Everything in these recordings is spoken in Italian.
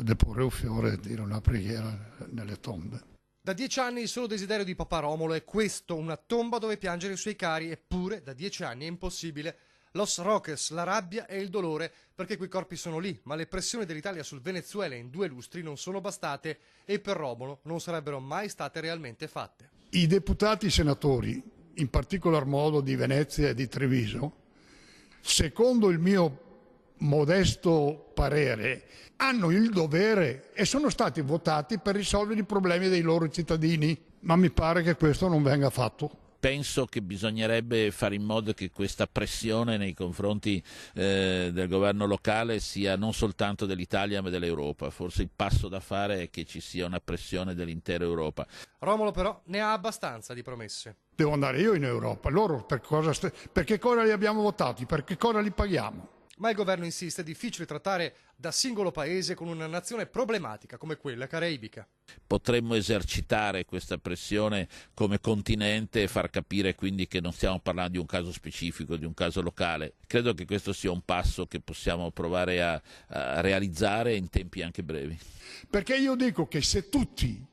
deporre un fiore e dire una preghiera nelle tombe. Da 10 anni il solo desiderio di papà Romolo è questo, una tomba dove piangere i suoi cari, eppure da 10 anni è impossibile. Los Roques, la rabbia e il dolore, perché quei corpi sono lì, ma le pressioni dell'Italia sul Venezuela in 2 lustri non sono bastate e per Romolo non sarebbero mai state realmente fatte. I deputati senatori, in particolar modo di Venezia e di Treviso, secondo il mio modesto parere, hanno il dovere e sono stati votati per risolvere i problemi dei loro cittadini, ma mi pare che questo non venga fatto. Penso che bisognerebbe fare in modo che questa pressione nei confronti del governo locale sia non soltanto dell'Italia ma dell'Europa. Forse il passo da fare è che ci sia una pressione dell'intera Europa. Romolo però ne ha abbastanza di promesse. Devo andare io in Europa, loro per che cosa li abbiamo votati, per che cosa li paghiamo? Ma il governo insiste, è difficile trattare da singolo paese con una nazione problematica come quella caraibica. Potremmo esercitare questa pressione come continente e far capire quindi che non stiamo parlando di un caso specifico, di un caso locale. Credo che questo sia un passo che possiamo provare a realizzare in tempi anche brevi. Perché io dico che se tutti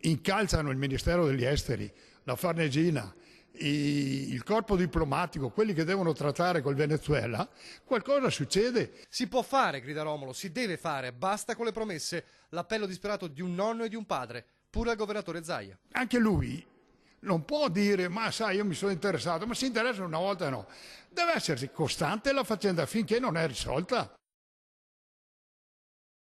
incalzano il Ministero degli Esteri, la Farnesina, il corpo diplomatico, quelli che devono trattare col Venezuela, qualcosa succede. Si può fare, grida Romolo, si deve fare, basta con le promesse, l'appello disperato di un nonno e di un padre, pure al governatore Zaia. Anche lui non può dire, ma sai, io mi sono interessato, ma si interessa una volta no. Deve essersi costante la faccenda finché non è risolta.